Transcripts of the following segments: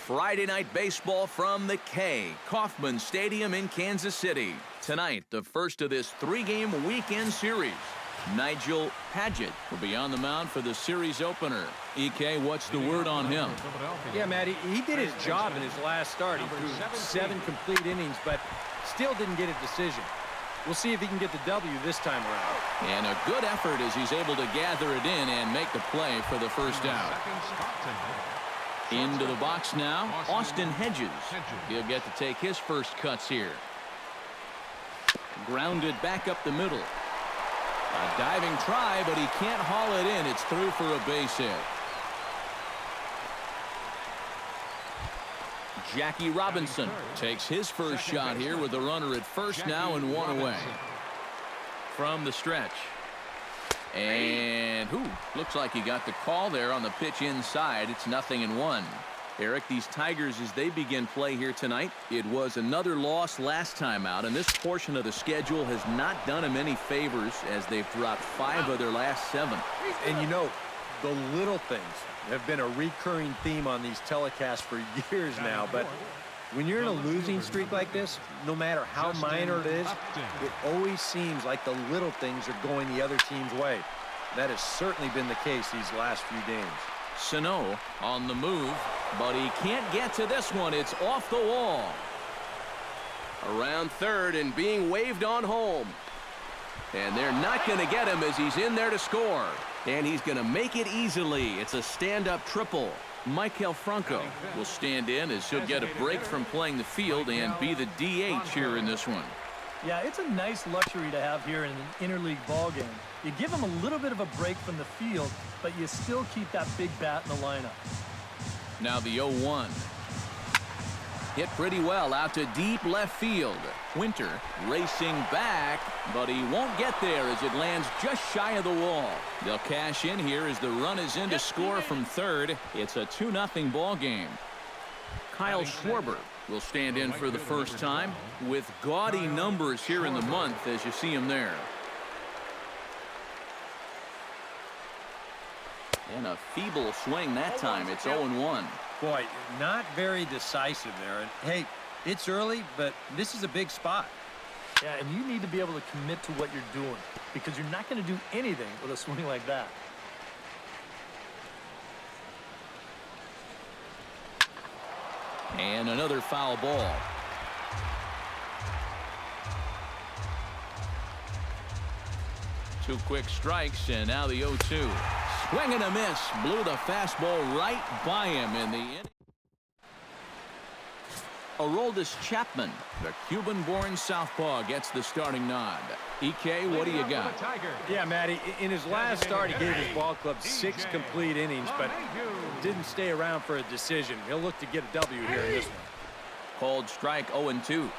Friday night baseball from the K, Kauffman Stadium in Kansas City. Tonight, the first of this three-game weekend series. Nigel Paget will be on the mound for the series opener. EK, what's the word on him? Yeah, Matt, he did his job in his last start. He threw 7 complete innings, but still didn't get a decision. We'll see if he can get the W this time around. And a good effort as he's able to gather it in and make the play for the first out. Into the box now, Austin Hedges. He'll get to take his first cuts here. Grounded back up the middle. A diving try, but he can't haul it in. It's through for a base hit. Jackie Robinson takes his first shot here with a runner at first now and one away. From the stretch. And looks like he got the call there on the pitch inside. It's 0-1. Eric, these Tigers, as they begin play here tonight, it was another loss last time out, and this portion of the schedule has not done them any favors as they've dropped 5 of their last 7. And you know, the little things have been a recurring theme on these telecasts for years now, but when you're in a losing streak like this, no matter how minor it is, it always seems like the little things are going the other team's way. That has certainly been the case these last few games. Sano on the move, but he can't get to this one. It's off the wall. Around third and being waved on home. And they're not going to get him as he's in there to score. And he's going to make it easily. It's a stand-up triple. Michael Franco will stand in as he'll get a break from playing the field and be the DH here in this one. Yeah, it's a nice luxury to have here in an interleague ball game. You give him a little bit of a break from the field, but you still keep that big bat in the lineup. Now the 0-1. Hit pretty well out to deep left field. Winter racing back, but he won't get there as it lands just shy of the wall. They'll cash in here as the run is in to score from third. It's a 2-0 ball game. Kyle Schwarber will stand in for the first time with gaudy numbers here in the month as you see him there. And a feeble swing that time. It's 0-1. Boy, not very decisive there. And hey, it's early, but this is a big spot. Yeah, and you need to be able to commit to what you're doing because you're not going to do anything with a swing like that. And another foul ball. Two quick strikes, and now the 0-2. Swing and a miss. Blew the fastball right by him in the inning. Aroldis Chapman, the Cuban-born southpaw, gets the starting nod. EK, what do you got? Yeah, Matty, in his last start, he gave his ball club 6 complete innings, but didn't stay around for a decision. He'll look to get a W here in this one. Called strike 0-2.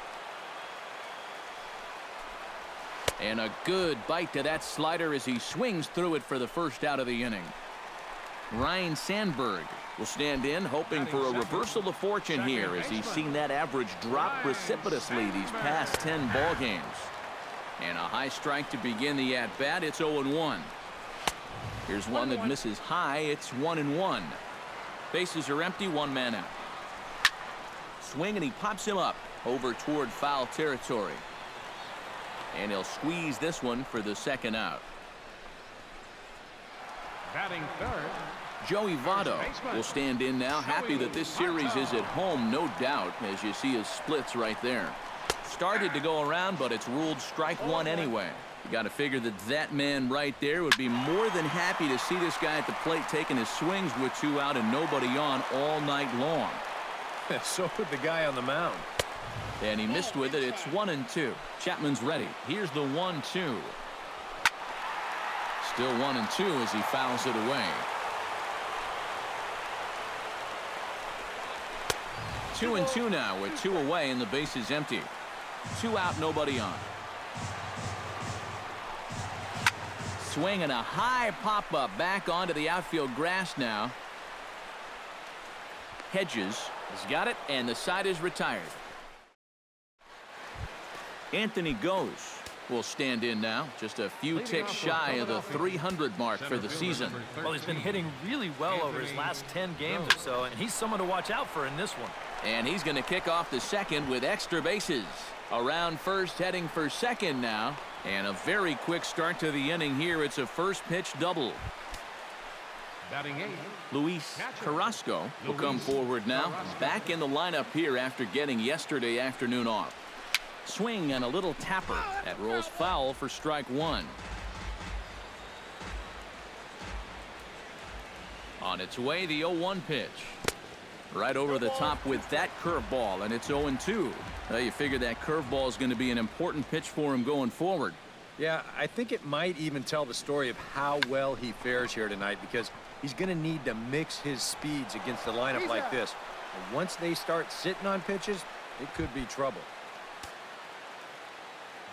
And a good bite to that slider as he swings through it for the first out of the inning. Ryan Sandberg will stand in, hoping for a reversal of fortune here as he's seen that average drop precipitously these past 10 ball games. And a high strike to begin the at-bat. It's 0-1. Here's one that misses high. It's 1-1. Bases are empty, 1 man out. Swing, and he pops him up over toward foul territory. And he'll squeeze this one for the second out. Batting third, Joey Votto will stand in now, happy that this series is at home, no doubt, as you see his splits right there. Started to go around, but it's ruled strike 1 anyway. You got to figure that that man right there would be more than happy to see this guy at the plate taking his swings with 2 out and nobody on all night long. So would the guy on the mound. And he missed with it. It's 1-2. Chapman's ready. Here's the 1-2. Still 1-2 as he fouls it away. 2-2 now with 2 away and the base is empty. 2 out, nobody on. Swing and a high pop-up back onto the outfield grass now. Hedges has got it, and the side is retired. Anthony goes. will stand in now, just a few ticks shy of the 300 mark for the season. Well, he's been hitting really well over his last 10 games or so, and he's someone to watch out for in this one. And he's going to kick off the second with extra bases. Around first, heading for second now. And a very quick start to the inning here. It's a first pitch double. Luis Carrasco will come forward now. Back in the lineup here after getting yesterday afternoon off. Swing and a little tapper. That rolls foul for strike one. On its way, the 0-1 pitch. Right over the top with that curveball, and it's 0-2. Well, you figure that curveball is going to be an important pitch for him going forward. Yeah, I think it might even tell the story of how well he fares here tonight, because he's going to need to mix his speeds against a lineup like this. And once they start sitting on pitches, it could be trouble.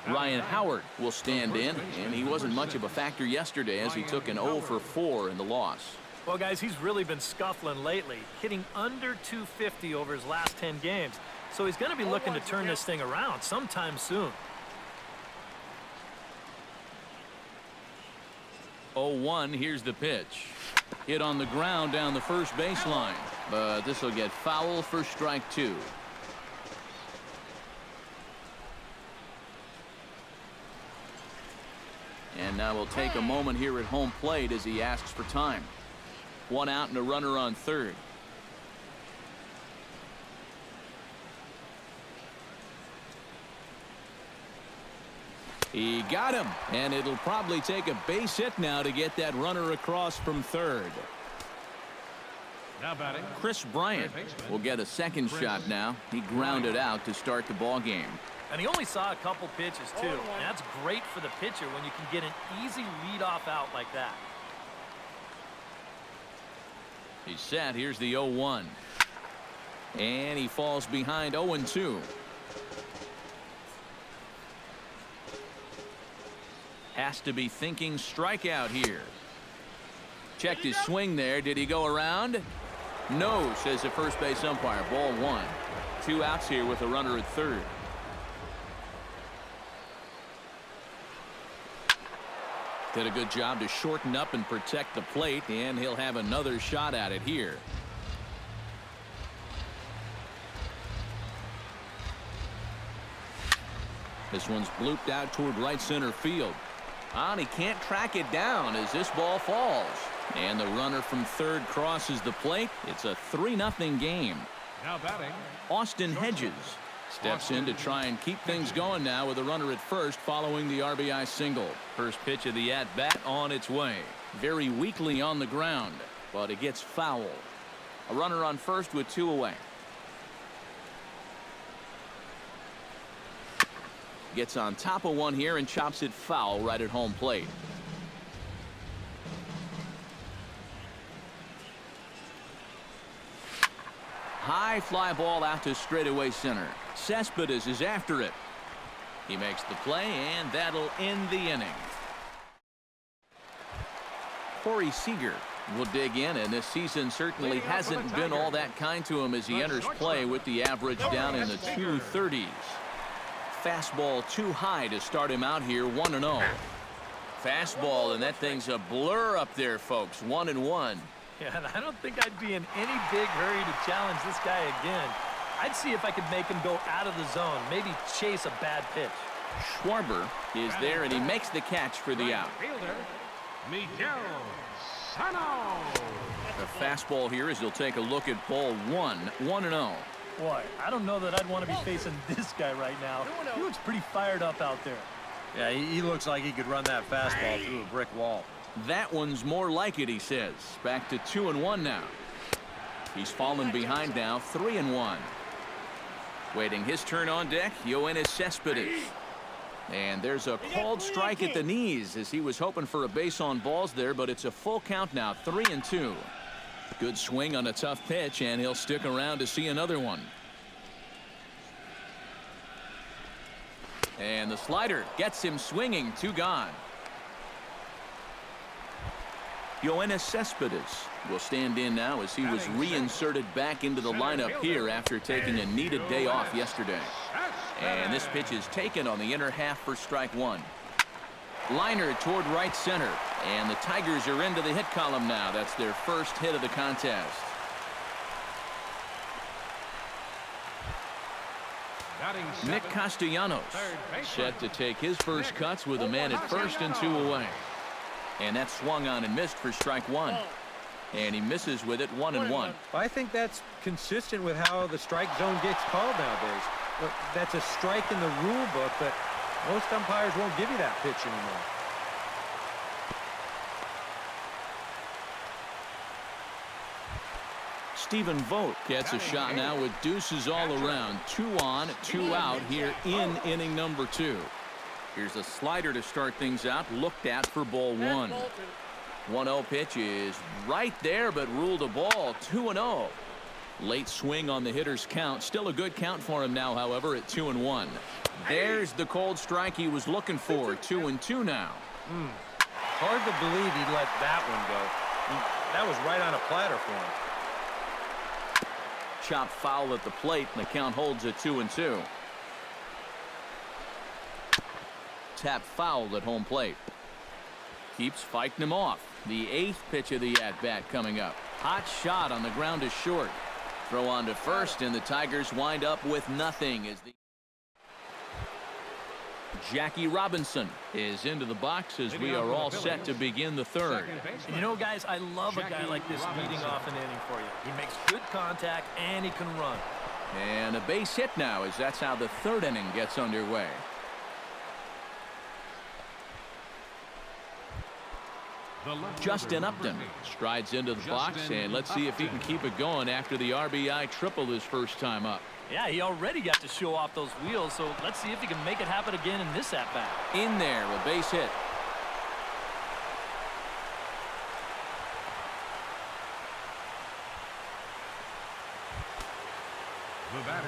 Ryan Howard will stand in, and he wasn't much of a factor yesterday as he took an 0 for 4 in the loss. Well, guys, he's really been scuffling lately, hitting under 250 over his last 10 games. So he's going to be looking to turn this thing around sometime soon. 0-1, here's the pitch. Hit on the ground down the first baseline, but this will get foul for strike two. And now we'll take a moment here at home plate as he asks for time. One out and a runner on third. He got him, and it'll probably take a base hit now to get that runner across from third. Now batting, Chris Bryant will get a second shot now. He grounded out to start the ball game. And he only saw a couple pitches, too. And that's great for the pitcher when you can get an easy leadoff out like that. He's set. Here's the 0-1. And he falls behind 0-2. Has to be thinking strikeout here. Checked his swing there. Did he go around? No, says the first base umpire. Ball one. 2 outs here with a runner at third. Did a good job to shorten up and protect the plate, and he'll have another shot at it here. This one's blooped out toward right center field. And he can't track it down as this ball falls. And the runner from third crosses the plate. It's a 3-0 game. now batting, Austin Hedges steps in to try and keep things going now with a runner at first following the RBI single. First pitch of the at-bat on its way. Very weakly on the ground, but it gets foul. A runner on first with 2 away. Gets on top of one here and chops it foul right at home plate. High fly ball out to straightaway center. Cespedes is after it. He makes the play, and that'll end the inning. Corey Seager will dig in, and this season certainly hasn't been all that kind to him as he enters play with the average down in the 230s. Fastball too high to start him out here, 1-0. Fastball, and that thing's a blur up there, folks. 1-1. Yeah, and I don't think I'd be in any big hurry to challenge this guy again. I'd see if I could make him go out of the zone, maybe chase a bad pitch. Schwarber is there, and he makes the catch for the out. fielder, Miguel Sano. The fastball here as he'll take a look at ball 1-0. Boy, I don't know that I'd want to be facing this guy right now. He looks pretty fired up out there. Yeah, he looks like he could run that fastball through a brick wall. That one's more like it, he says. Back to 2-1 now. He's fallen behind now, 3-1. Waiting his turn on deck, Yoenis Cespedes. And there's a called strike at the knees as he was hoping for a base on balls there, but it's a full count now, 3-2. Good swing on a tough pitch, and he'll stick around to see another one. And the slider gets him swinging, 2 gone. Yoenis Cespedes will stand in now as he was reinserted back into the lineup here after taking a needed day off yesterday. And this pitch is taken on the inner half for strike one. Liner toward right center. And the Tigers are into the hit column now. That's their first hit of the contest. Nick Castellanos set to take his first cuts with a man at first and 2 away. And that swung on and missed for strike one. And he misses with it 1-1. I think that's consistent with how the strike zone gets called nowadays. Look, that's a strike in the rule book, but most umpires won't give you that pitch anymore. Stephen Vogt gets a shot now with deuces all around. 2 on, 2 out here in inning number 2. Here's a slider to start things out, looked at for ball 1. 1-0 pitch is right there, but ruled a ball. 2-0. Late swing on the hitter's count. Still a good count for him now, however, at 2-1. There's the cold strike he was looking for. 2-2 now. Hard to believe he'd let that one go. That was right on a platter for him. Chop foul at the plate, and the count holds at 2-2. Tap foul at home plate. Keeps fighting him off. The 8th pitch of the at-bat coming up. Hot shot on the ground is short. Throw on to first, and the Tigers wind up with nothing as the Jackie Robinson is into the box as we are all set to begin the third. And you know, guys, I love a guy like this leading off an inning for you. He makes good contact and he can run. And a base hit now, as that's how the third inning gets underway. Justin Upton strides into the box, and let's see if he can keep it going after the RBI triple his first time up. Yeah, he already got to show off those wheels, so let's see if he can make it happen again in this at-bat. In there, a base hit.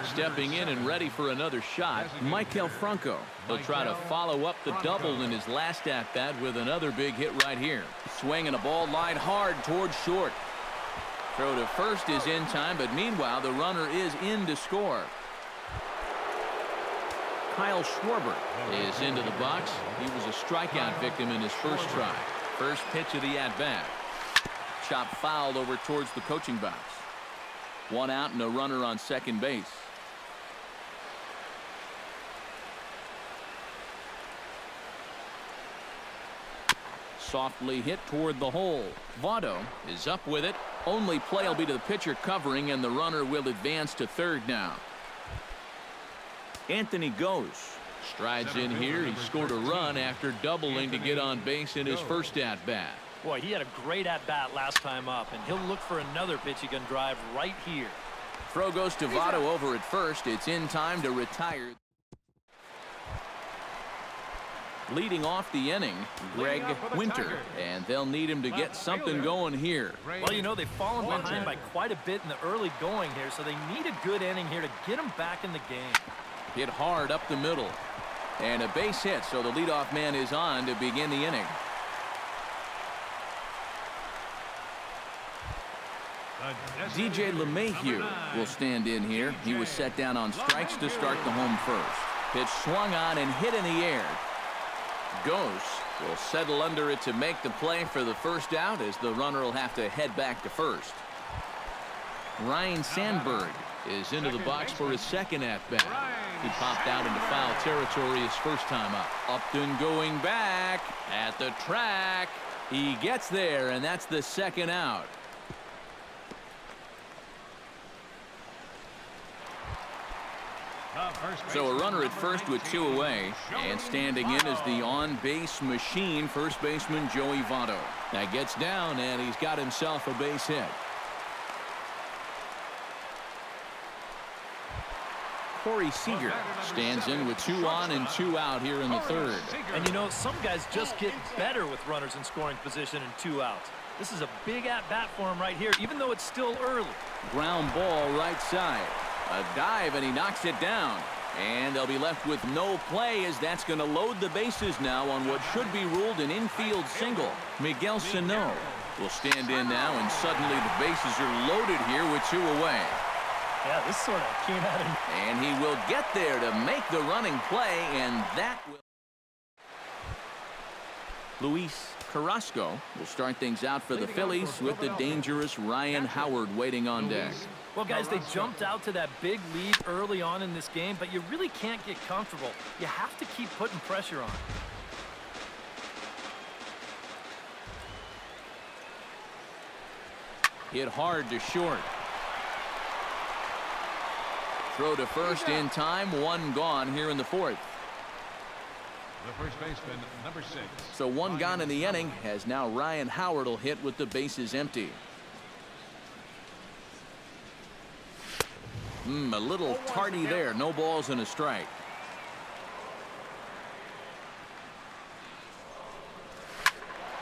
Stepping in and ready for another shot, Michael Franco. He'll try to follow up the double in his last at-bat with another big hit right here. Swinging a ball line hard towards short. Throw to first is in time, but meanwhile the runner is in to score. Kyle Schwarber is into the box. He was a strikeout victim in his first try. First pitch of the at-bat. Chop fouled over towards the coaching box. 1 out and a runner on second base. Softly hit toward the hole. Votto is up with it. Only play will be to the pitcher covering, and the runner will advance to third now. Anthony Goes strides in here. He scored a run after doubling to get on base in his first at-bat. Boy, he had a great at-bat last time up, and he'll look for another pitch he can drive right here. Throw goes to Votto over at first. It's in time to retire. Leading off the inning, Greg Winter, and they'll need him to get something going here. Well, you know, they've fallen behind by quite a bit in the early going here, so they need a good inning here to get them back in the game. Hit hard up the middle, and a base hit, so the leadoff man is on to begin the inning. DJ LeMahieu will stand in here. He was set down on strikes to start the home first. Pitch swung on and hit in the air. Goes will settle under it to make the play for the first out, as the runner will have to head back to first. Ryne Sandberg is into the box for his second at-bat. He popped out into foul territory his first time up. Upton going back at the track. He gets there, and that's the second out. So a runner at first with 2 away, and standing in is the on-base machine, first baseman Joey Votto. That gets down, and he's got himself a base hit. Corey Seager stands in with 2 on and 2 out here in the third. And you know, some guys just get better with runners in scoring position and 2 outs. This is a big at-bat for him right here, even though it's still early. Ground ball right side. A dive, and he knocks it down. And they'll be left with no play, as that's going to load the bases now on what should be ruled an infield single. Miguel Sano will stand in now, and suddenly the bases are loaded here with 2 away. Yeah, this sort of came out of... And he will get there to make the running play, and that will... Luis Carrasco will start things out for the Phillies with the dangerous Ryan Howard waiting on deck. Well, guys, they jumped out to that big lead early on in this game, but you really can't get comfortable. You have to keep putting pressure on. Hit hard to short. Throw to first in time. One gone here in the fourth. The first baseman, number 6. So one gone in the inning, as now Ryan Howard will hit with the bases empty. A little tardy there. No balls and a strike.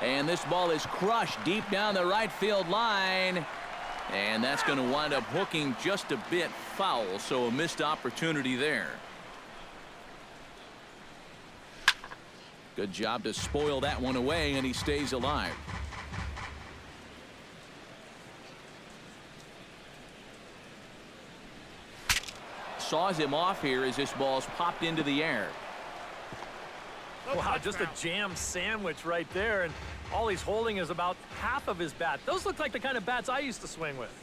And this ball is crushed deep down the right field line. And that's going to wind up hooking just a bit foul, so a missed opportunity there. Good job to spoil that one away, and he stays alive. Saws him off here as this ball's popped into the air. Wow, just a jam sandwich right there, and all he's holding is about half of his bat. Those look like the kind of bats I used to swing with.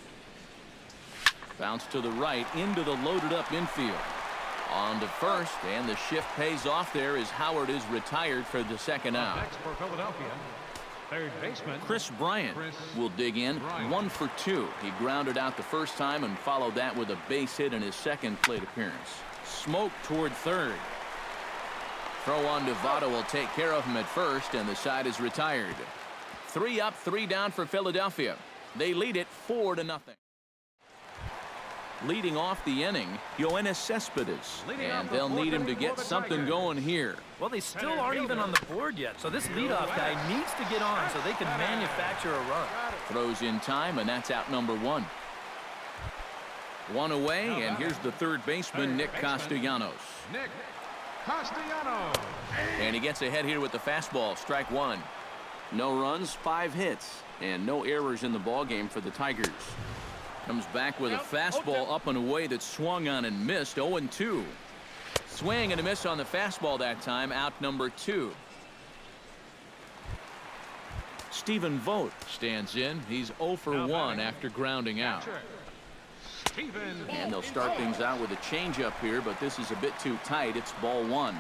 Bounce to the right into the loaded up infield. On to first, and the shift pays off there as Howard is retired for the second out. Next for Philadelphia, third baseman Chris Bryant will dig in. 1 for 2. He grounded out the first time and followed that with a base hit in his second plate appearance. Smoke toward third. Throw on to Votto will take care of him at first, and the side is retired. 3 up, 3 down for Philadelphia. They lead it 4-0. Leading off the inning, Yoenis Cespedes, and they'll need him to get something going here. Well, they still aren't even on the board yet, so this leadoff guy needs to get on so they can manufacture a run. Throws in time, and that's out number 1. 1 away, and here's the third baseman, Nick Castellanos. Nick Castellanos. And he gets ahead here with the fastball, strike 1. No runs, 5 hits, and no errors in the ballgame for the Tigers. Comes back with a fastball up and away that swung on and missed. 0-2. Swing and a miss on the fastball that time. Out number 2. Stephen Vogt stands in. He's 0 for 1 after grounding out. And they'll start things out with a changeup here, but this is a bit too tight. It's ball 1.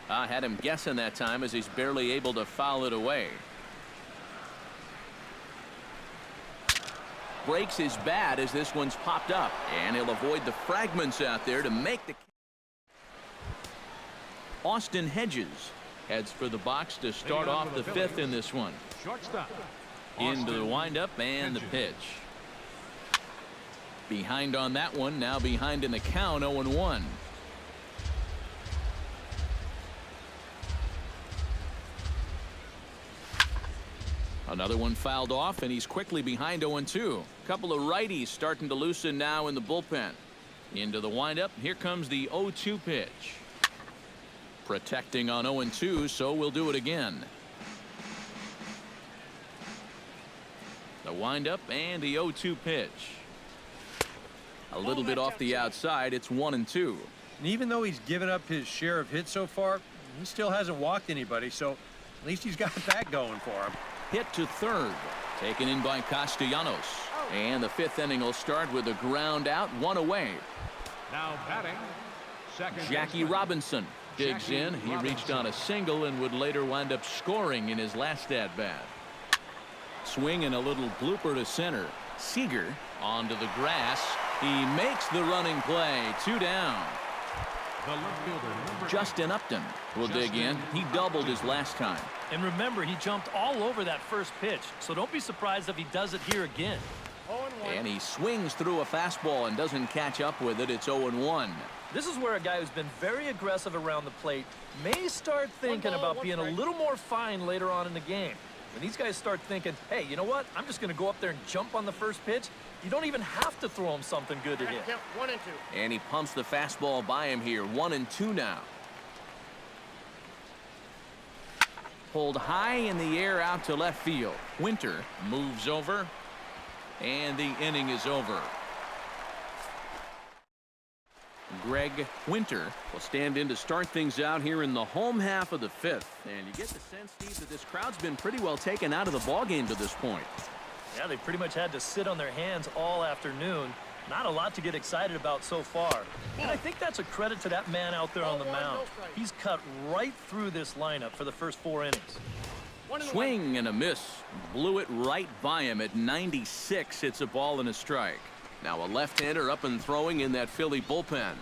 I had him guessing that time as he's barely able to foul it away. Breaks his bat as this one's popped up, and he'll avoid the fragments out there to make the... Austin Hedges heads for the box to start off the 5th in this one. Shortstop. Into the windup and the pitch. Behind on that one, now behind in the count. 0-1. Another one fouled off, and he's quickly behind. 0-2. Couple of righties starting to loosen now in the bullpen. Into the windup. Here comes the 0-2 pitch. Protecting on 0-2, so we'll do it again. The windup and the 0-2 pitch. A little bit off the outside. It's 1-2. And even though he's given up his share of hits so far, he still hasn't walked anybody, so at least he's got that going for him. Hit to third. Taken in by Castellanos. And the 5th inning will start with a ground out. 1 away. Now batting, second Jackie baseman. Robinson digs in. He reached on a single and would later wind up scoring in his last at-bat. Swing and a little blooper to center. Seager onto the grass. He makes the running play. 2 down. The left fielder, number Justin Upton will dig in. He doubled his last time. And remember, he jumped all over that first pitch, so don't be surprised if he does it here again. And he swings through a fastball and doesn't catch up with it. It's 0-1. This is where a guy who's been very aggressive around the plate may start thinking about being a little more fine later on in the game. When these guys start thinking, hey, you know what? I'm just going to go up there and jump on the first pitch. You don't even have to throw him something good to hit. 1-2. And he pumps the fastball by him here. 1-2 now. Pulled high in the air out to left field. Winter moves over. And the inning is over. Greg Winter will stand in to start things out here in the home half of the fifth. And you get the sense, Steve, that this crowd's been pretty well taken out of the ballgame to this point. Yeah, they pretty much had to sit on their hands all afternoon. Not a lot to get excited about so far. And I think that's a credit to that man out there on the mound. He's cut right through this lineup for the first 4 innings. Swing and a miss. Blew it right by him at 96. It's a ball and a strike. Now a left-hander up and throwing in that Philly bullpen.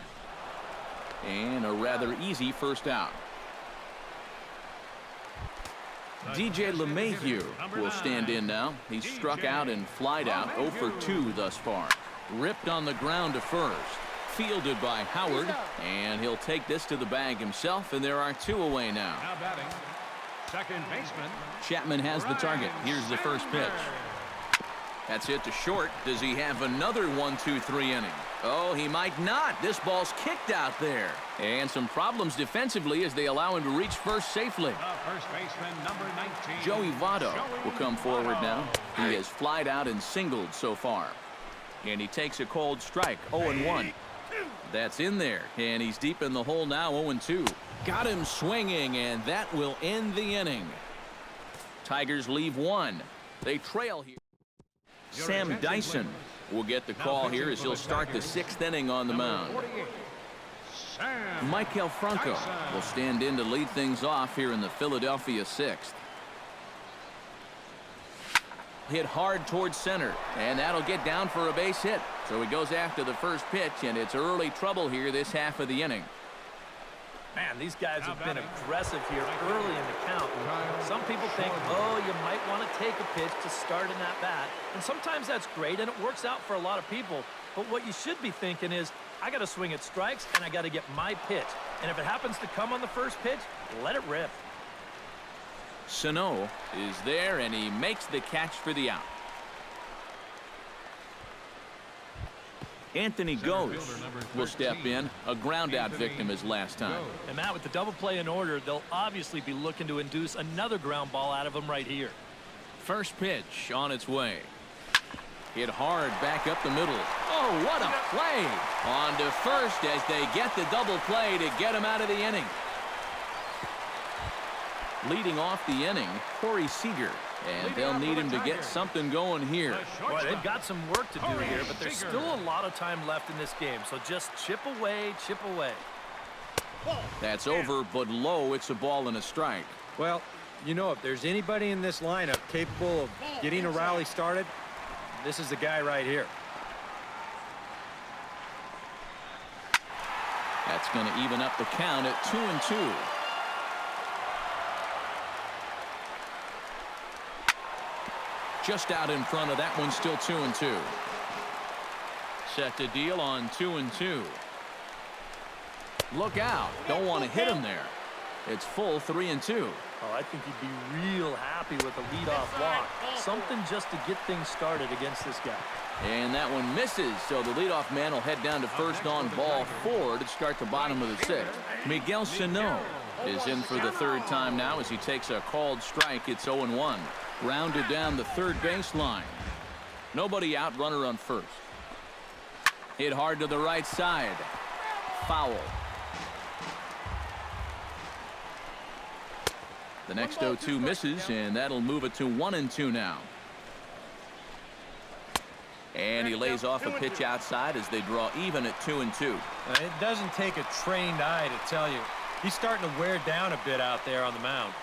And a rather easy first out. DJ LeMahieu will stand in now. He's struck out and flied out 0 for 2 thus far. Ripped on the ground to first. Fielded by Howard. And he'll take this to the bag himself, and there are 2 away now. Now batting, second baseman. Chapman has the target. Here's the first pitch. That's hit to short. Does he have another 1-2-3 inning? Oh, he might not. This ball's kicked out there. And some problems defensively as they allow him to reach first safely. The first baseman, number 19. Joey Votto will come forward now. He has flied out and singled so far. And he takes a cold strike, 0-1. That's in there, and he's deep in the hole now, 0-2. Got him swinging, and that will end the inning. Tigers leave 1. They trail here. Sam Dyson will get the call here as he'll start the 6th inning on the mound. Michael Franco will stand in to lead things off here in the Philadelphia 6th. Hit hard towards center, and that'll get down for a base hit. So he goes after the first pitch, and it's early trouble here this half of the inning. Man, these guys have been aggressive here early in the count. Some people think, oh, you might want to take a pitch to start in that bat. And sometimes that's great, and it works out for a lot of people. But what you should be thinking is, I got to swing at strikes, and I got to get my pitch. And if it happens to come on the first pitch, let it rip. Sano is there, and he makes the catch for the out. Anthony Gose will step in, a ground-out victim as last time. And Matt, with the double play in order, they'll obviously be looking to induce another ground ball out of him right here. First pitch on its way. Hit hard back up the middle. Oh, what a play! On to first as they get the double play to get him out of the inning. Leading off the inning, Corey Seager. And they'll need him to get something going here. Boy, they've got some work to do here, but there's still a lot of time left in this game. So just chip away, chip away. That's over, but low. It's a ball and a strike. Well, you know, if there's anybody in this lineup capable of getting a rally started, this is the guy right here. That's going to even up the count at 2-2. Just out in front of that one, still 2-2. Set to deal on 2-2. Look out. Don't want to hit him there. It's full 3-2. Oh, I think he'd be real happy with a leadoff walk. Something just to get things started against this guy. And that one misses, so the leadoff man will head down to first on ball 4 to start the bottom of the 6th. Miguel Sano is in for the 3rd time now as he takes a called strike. It's 0-1. Rounded down the third baseline. Nobody out, runner on first. Hit hard to the right side. Foul. The next 0-2 misses, and that'll move it to 1-2 now. And he lays off a pitch outside as they draw even at 2-2. It doesn't take a trained eye to tell you. He's starting to wear down a bit out there on the mound.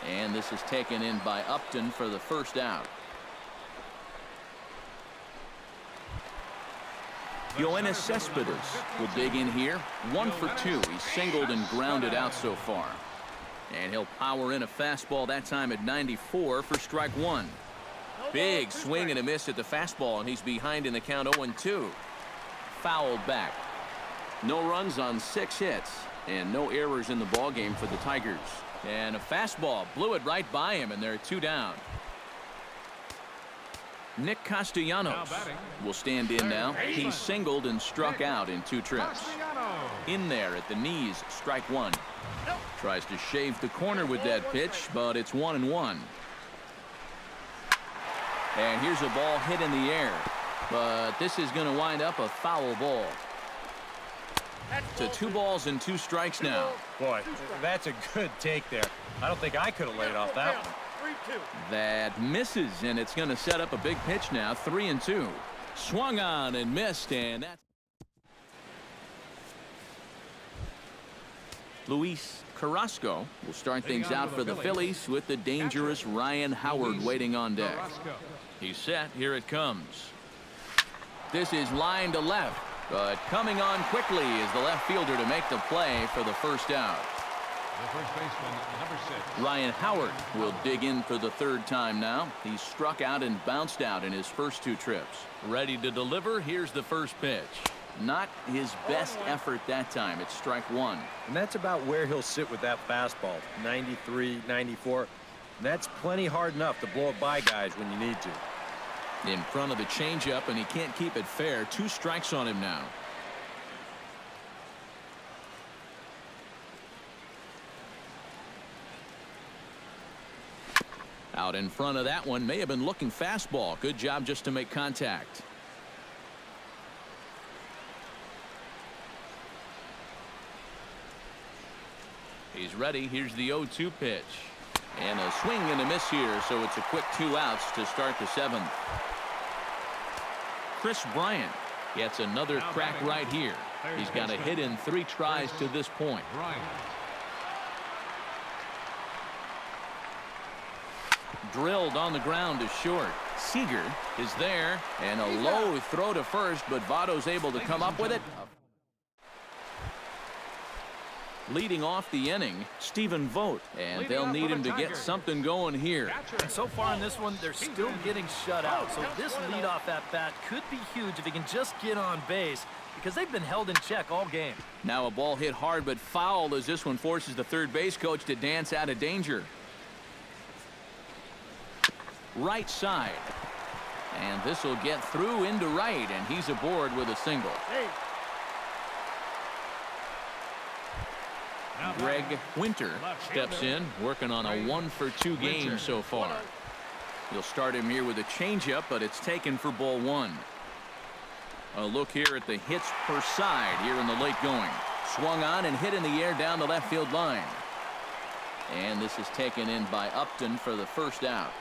And this is taken in by Upton for the first out. Yoenis Cespedes will dig in here. 1 for 2. He's singled and grounded out so far. And he'll power in a fastball that time at 94 for strike 1. Big swing and a miss at the fastball, and he's behind in the count 0-2. Fouled back. No runs on 6 hits, and no errors in the ballgame for the Tigers. And a fastball blew it right by him, and they're 2 down. Nick Castellanos will stand in now. He's singled and struck out in 2 trips. In there at the knees, strike 1. Tries to shave the corner with that pitch, but it's 1-1. And here's a ball hit in the air. But this is going to wind up a foul ball. To 2 balls and 2 strikes now. Boy, that's a good take there. I don't think I could have laid off that one. That misses, and it's going to set up a big pitch now. 3-2. Swung on and missed, and that's Luis Carrasco will start things out for the Phillies with the dangerous Ryan Howard waiting on deck. He's set. Here it comes. This is line to left, but coming on quickly is the left fielder to make the play for the first out. The first baseman, number 6. Ryan Howard will dig in for the 3rd time now. He struck out and bounced out in his first 2 trips. Ready to deliver. Here's the first pitch. Not his best effort that time. It's strike 1. And that's about where he'll sit with that fastball. 93, 94. That's plenty hard enough to blow it by guys when you need to. In front of the changeup, and he can't keep it fair. 2 strikes on him now. Out in front of that one, may have been looking fastball. Good job just to make contact. He's ready. Here's the 0-2 pitch. And a swing and a miss here, so it's a quick 2 outs to start the 7th. Chris Bryant gets another crack right here. He's got a hit in 3 tries to this point. Drilled on the ground to short. Seager is there, and a low throw to first, but Votto's able to come up with it. Leading off the inning, Stephen Vogt, and they'll need him to get something going here. And so far in this one, they're still getting shut out. So this leadoff at bat could be huge if he can just get on base, because they've been held in check all game. Now a ball hit hard but foul as this one forces the third base coach to dance out of danger. Right side. And this will get through into right, and he's aboard with a single. Greg Winter steps in, working on a 1-for-2 game so far. He'll start him here with a changeup, but it's taken for ball 1. A look here at the hits per side here in the late going. Swung on and hit in the air down the left field line. And this is taken in by Upton for the first out.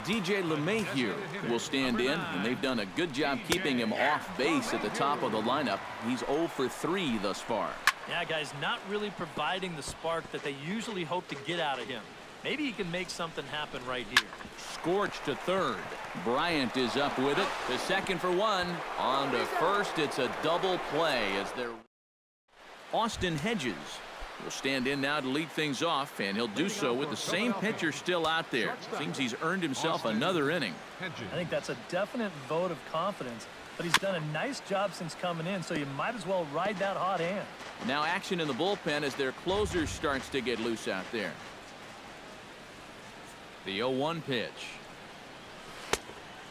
DJ LeMahieu will stand in, and they've done a good job keeping him off base at the top of the lineup. He's 0 for 3 thus far. Yeah, guys, not really providing the spark that they usually hope to get out of him. Maybe he can make something happen right here. Scorched to third. Bryant is up with it. To second for 1. On to first. It's a double play as they're. Austin Hedges will stand in now to lead things off, and he'll do so with the same pitcher still out there. Seems he's earned himself another inning. I think that's a definite vote of confidence, but he's done a nice job since coming in, so you might as well ride that hot hand. Now action in the bullpen as their closer starts to get loose out there. The 0-1 pitch.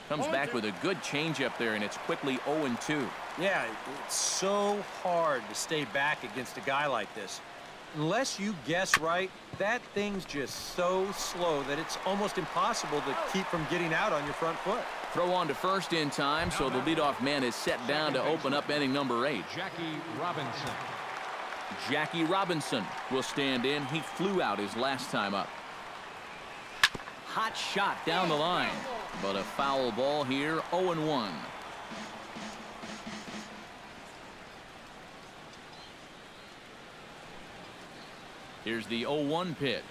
Comes back with a good changeup there, and it's quickly 0-2. Yeah, it's so hard to stay back against a guy like this. Unless you guess right, that thing's just so slow that it's almost impossible to keep from getting out on your front foot. Throw on to first in time, so the leadoff man is set down to open up inning number 8. Jackie Robinson will stand in. He flew out his last time up. Hot shot down the line, but a foul ball here, 0-1. Here's the 0-1 pitch.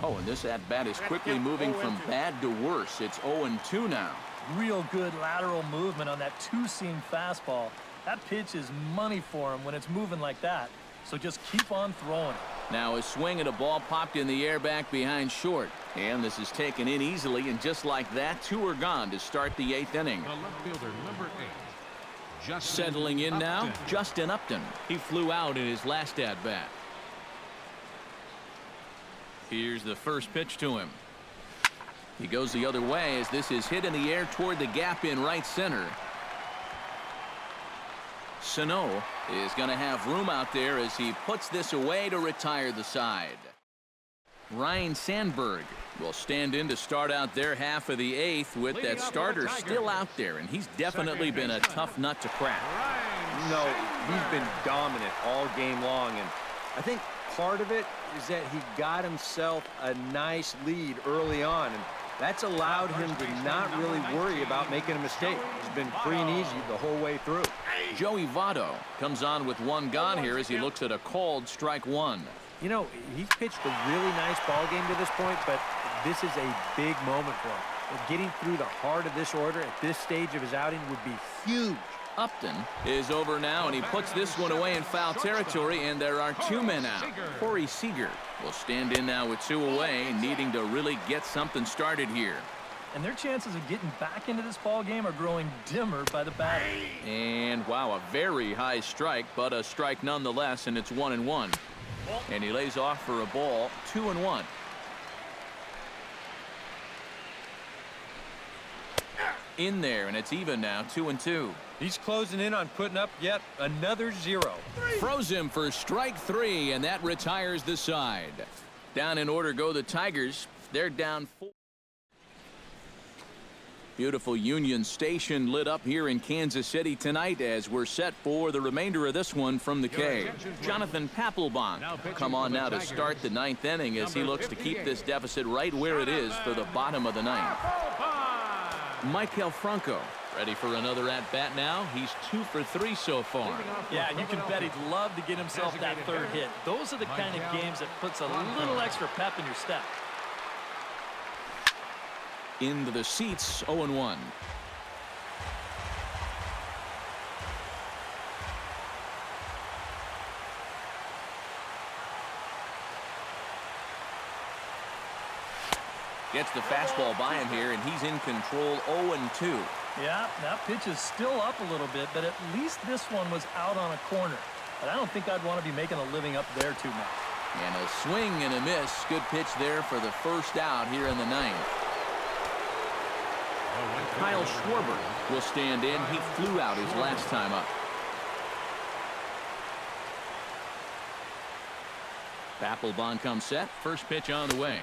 Oh, and this at-bat is quickly moving from bad to worse. It's 0-2 now. Real good lateral movement on that 2-seam fastball. That pitch is money for him when it's moving like that. So just keep on throwing it. Now a swing and a ball popped in the air back behind short. And this is taken in easily, and just like that, 2 are gone to start the 8th inning. The left fielder, number 8. Settling in now, Justin Upton. He flew out in his last at-bat. Here's the first pitch to him. He goes the other way as this is hit in the air toward the gap in right center. Sano is going to have room out there as he puts this away to retire the side. Ryne Sandberg will stand in to start out their half of the 8th with that starter still out there, and he's definitely been a tough nut to crack. No, he's been dominant all game long, and I think part of it is that he got himself a nice lead early on, and that's allowed him to not really worry about making a mistake. He's been free and easy the whole way through. Joey Votto comes on with one gone here as he looks at a called strike one. You know, he's pitched a really nice ball game to this point, but this is a big moment for him. Getting through the heart of this order at this stage of his outing would be huge. Upton is over now, and he puts this one away in foul territory, and there are 2 men out. Corey Seager will stand in now with 2 away, needing to really get something started here. And their chances of getting back into this ball game are growing dimmer by the batter. And wow, a very high strike, but a strike nonetheless, and it's 1-1. And he lays off for a ball, 2-1. In there, and it's even now, 2-2. He's closing in on putting up yet another 0. Throws him for strike 3, and that retires the side. Down in order go the Tigers. They're down 4. Beautiful Union Station lit up here in Kansas City tonight as we're set for the remainder of this one from the K. Jonathan Papelbon come on now to start the 9th inning as he looks to keep this deficit right where it is for the bottom of the 9th. Maikel Franco ready for another at-bat now. He's 2 for 3 so far. Yeah, and you can bet he'd love to get himself that 3rd hit. Those are the kind of games that puts a little extra pep in your step. Into the seats, 0-1. Gets the fastball by him here, and he's in control, 0-2. Yeah, that pitch is still up a little bit, but at least this one was out on a corner. But I don't think I'd want to be making a living up there too much. And a swing and a miss. Good pitch there for the first out here in the 9th. Kyle Schwarber will stand in. He flew out his last time up. Papelbon comes set. First pitch on the way.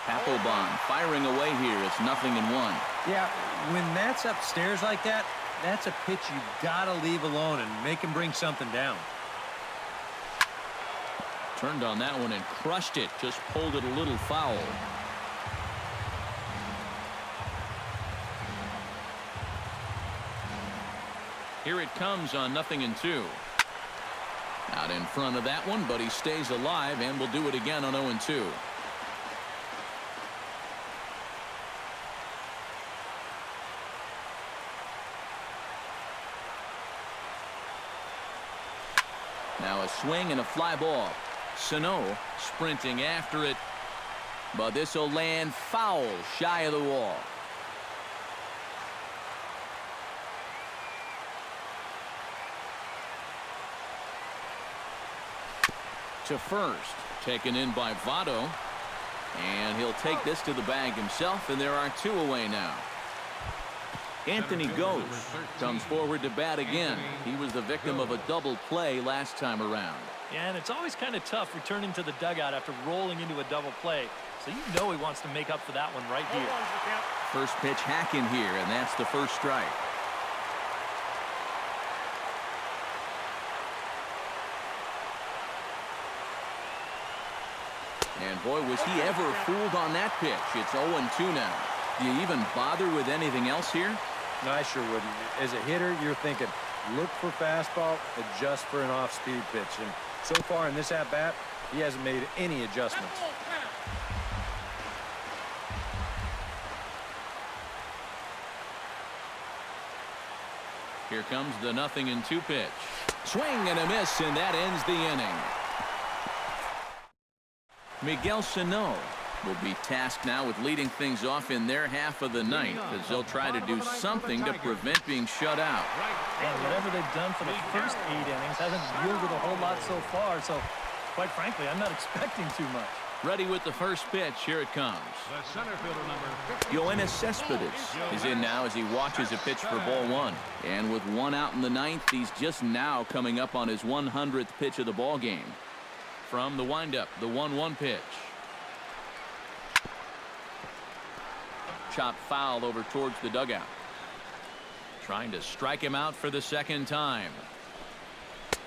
Papelbon firing away here. It's 0-1. Yeah, when that's upstairs like that, that's a pitch you gotta leave alone and make him bring something down. Turned on that one and crushed it. Just pulled it a little foul. Here it comes on 0-2. Out in front of that one, but he stays alive and will do it again on 0-2. Now a swing and a fly ball. Sano sprinting after it, but this will land foul shy of the wall. To first, taken in by Votto, and he'll take this to the bag himself, and there are 2 away now. Anthony Gose comes forward to bat again. He was the victim of a double play last time around. Yeah, and it's always kind of tough returning to the dugout after rolling into a double play. So you know he wants to make up for that one right here. First pitch hacking here, and that's the first strike. And boy, was he ever fooled on that pitch. It's 0-2 now. Do you even bother with anything else here? No, I sure wouldn't. As a hitter, you're thinking, look for fastball, adjust for an off-speed pitch. And so far in this at-bat, he hasn't made any adjustments. Here comes the 0-2 pitch. Swing and a miss, and that ends the inning. Miguel Sano will be tasked now with leading things off in their half of the 9th as they'll try to do something to prevent being shut out. And whatever they've done for the first 8 innings hasn't yielded a whole lot so far, so quite frankly, I'm not expecting too much. Ready with the first pitch. Here it comes. The center fielder number 50. Yoenis Cespedes is in now as he watches a pitch for ball 1. And with 1 out in the 9th, he's just now coming up on his 100th pitch of the ball game. From the windup, the 1-1 pitch. chopped foul over towards the dugout. Trying to strike him out for the second time.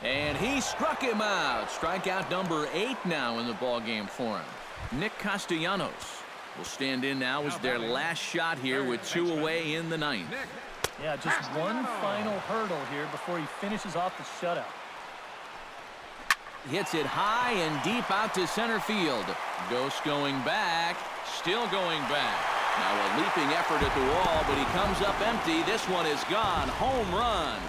And he struck him out. Strikeout number 8 now in the ballgame for him. Nick Castellanos will stand in now as their last shot here with 2 away in the 9th. Yeah, just one final hurdle here before he finishes off the shutout. Hits it high and deep out to center field. Ghost going back. Still going back. Now a leaping effort at the wall, but he comes up empty. This one is gone. Home run.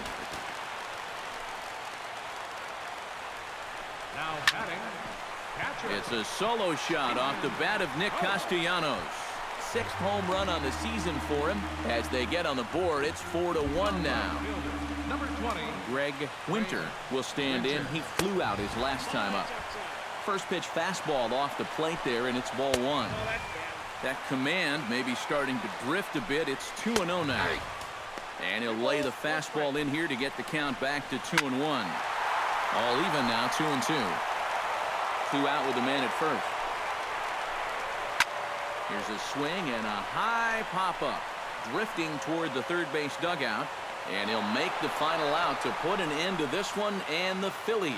Now batting, catcher. It's a solo shot off the bat of Nick Castellanos. 6th home run on the season for him. As they get on the board, it's 4-1 now. Number 20. Greg Winter will stand in. He flew out his last time up. First pitch fastball off the plate there, and it's ball 1. That command may be starting to drift a bit. It's 2-0 now. And he'll lay the fastball in here to get the count back to 2-1. All even now, 2-2. 2 out with a man at first. Here's a swing and a high pop-up. Drifting toward the third base dugout. And he'll make the final out to put an end to this one. And the Phillies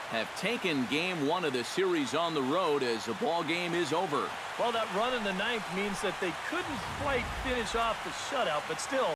have taken game 1 of the series on the road as the ball game is over. Well, that run in the 9th means that they couldn't quite finish off the shutout, but still,